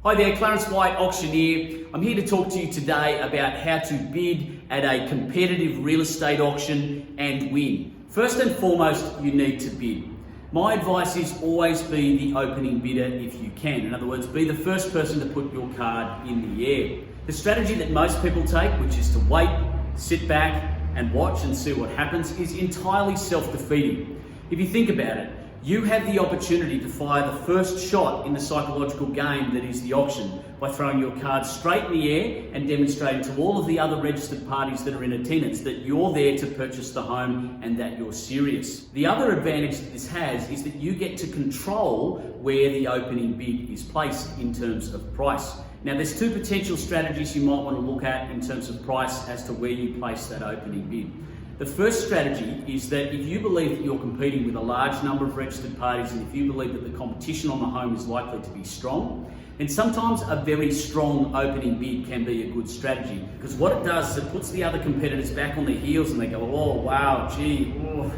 Hi there, Clarence White, auctioneer. I'm here to talk to you today about how to bid at a competitive real estate auction and win. First and foremost, you need to bid. My advice is always be the opening bidder if you can. In other words, be the first person to put your card in the air. The strategy that most people take, which is to wait, sit back and watch and see what happens, is entirely self-defeating. If you think about it, you have the opportunity to fire the first shot in the psychological game that is the auction by throwing your card straight in the air and demonstrating to all of the other registered parties that are in attendance that you're there to purchase the home and that you're serious. The other advantage that this has is that you get to control where the opening bid is placed in terms of price. Now, there's two potential strategies you might want to look at in terms of price as to where you place that opening bid. The first strategy is that if you believe that you're competing with a large number of registered parties and if you believe that the competition on the home is likely to be strong, then sometimes a very strong opening bid can be a good strategy, because what it does is it puts the other competitors back on their heels and they go, oh wow, gee,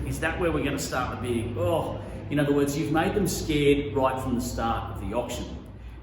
is that where we're going to start the bidding? In other words, you've made them scared right from the start of the auction.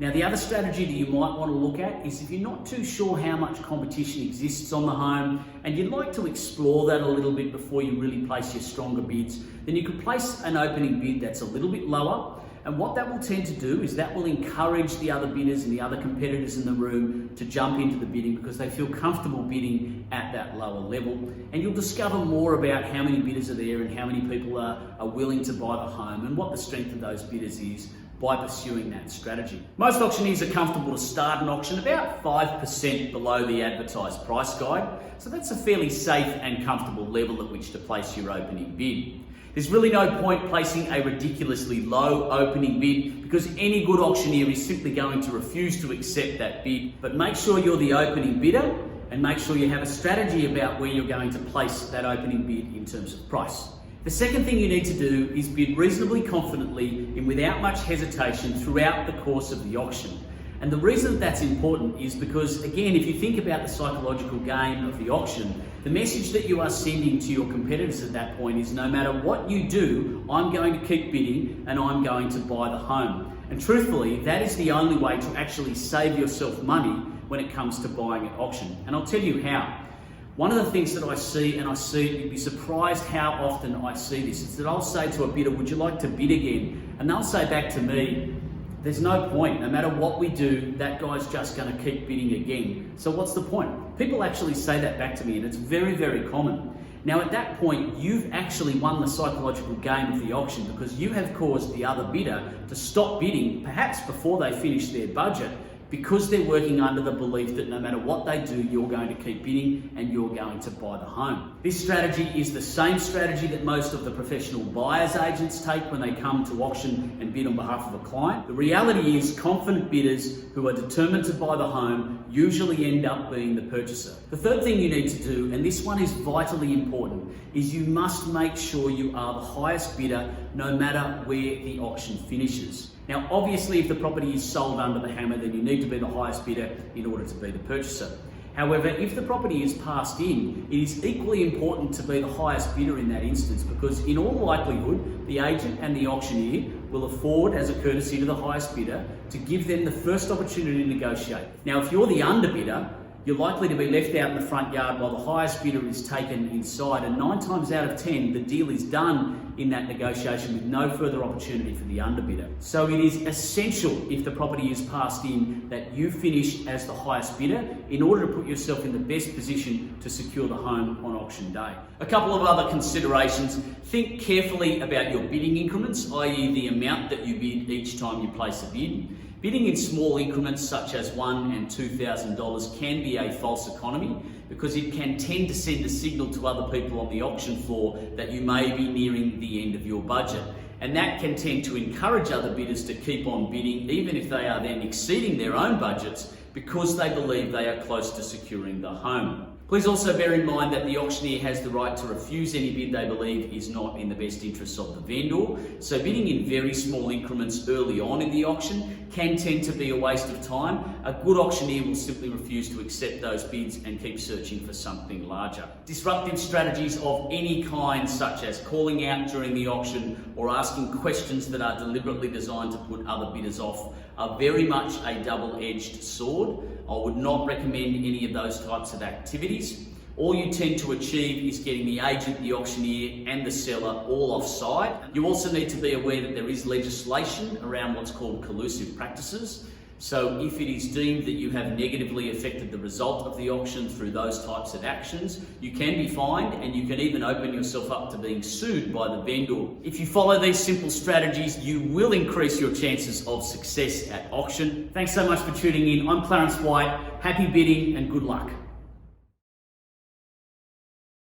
Now, the other strategy that you might want to look at is if you're not too sure how much competition exists on the home and you'd like to explore that a little bit before you really place your stronger bids, then you could place an opening bid that's a little bit lower. And what that will tend to do is that will encourage the other bidders and the other competitors in the room to jump into the bidding because they feel comfortable bidding at that lower level. And you'll discover more about how many bidders are there and how many people are willing to buy the home and what the strength of those bidders is by pursuing that strategy. Most auctioneers are comfortable to start an auction about 5% below the advertised price guide, so that's a fairly safe and comfortable level at which to place your opening bid. There's really no point placing a ridiculously low opening bid because any good auctioneer is simply going to refuse to accept that bid, but make sure you're the opening bidder and make sure you have a strategy about where you're going to place that opening bid in terms of price. The second thing you need to do is bid reasonably confidently and without much hesitation throughout the course of the auction. And the reason that that's important is because, again, if you think about the psychological game of the auction, the message that you are sending to your competitors at that point is no matter what you do, I'm going to keep bidding and I'm going to buy the home. And truthfully, that is the only way to actually save yourself money when it comes to buying at auction. And I'll tell you how. One of the things that I see, you'd be surprised how often I see this, is that I'll say to a bidder, would you like to bid again? And they'll say back to me, there's no point. No matter what we do, that guy's just going to keep bidding again. So what's the point? People actually say that back to me, and it's very, very common. Now, at that point, you've actually won the psychological game of the auction because you have caused the other bidder to stop bidding, perhaps before they finish their budget, because they're working under the belief that no matter what they do, you're going to keep bidding and you're going to buy the home. This strategy is the same strategy that most of the professional buyer's agents take when they come to auction and bid on behalf of a client. The reality is confident bidders who are determined to buy the home usually end up being the purchaser. The third thing you need to do, and this one is vitally important, is you must make sure you are the highest bidder no matter where the auction finishes. Now, obviously, if the property is sold under the hammer, then you need to be the highest bidder in order to be the purchaser. However, if the property is passed in, it is equally important to be the highest bidder in that instance because in all likelihood, the agent and the auctioneer will afford, as a courtesy to the highest bidder, to give them the first opportunity to negotiate. Now, if you're the underbidder, you're likely to be left out in the front yard while the highest bidder is taken inside, and 9 times out of 10, the deal is done in that negotiation with no further opportunity for the underbidder. So it is essential, if the property is passed in, that you finish as the highest bidder in order to put yourself in the best position to secure the home on auction day. A couple of other considerations. Think carefully about your bidding increments, i.e. the amount that you bid each time you place a bid. Bidding in small increments such as $1,000 and $2,000 can be a false economy because it can tend to send a signal to other people on the auction floor that you may be nearing the end of your budget. And that can tend to encourage other bidders to keep on bidding even if they are then exceeding their own budgets because they believe they are close to securing the home. Please also bear in mind that the auctioneer has the right to refuse any bid they believe is not in the best interests of the vendor. So bidding in very small increments early on in the auction can tend to be a waste of time. A good auctioneer will simply refuse to accept those bids and keep searching for something larger. Disruptive strategies of any kind, such as calling out during the auction or asking questions that are deliberately designed to put other bidders off, are very much a double-edged sword. I would not recommend any of those types of activities. All you tend to achieve is getting the agent, the auctioneer and the seller all offside. You also need to be aware that there is legislation around what's called collusive practices. So if it is deemed that you have negatively affected the result of the auction through those types of actions, you can be fined and you can even open yourself up to being sued by the vendor. If you follow these simple strategies, you will increase your chances of success at auction. Thanks so much for tuning in. I'm Clarence White. Happy bidding and good luck.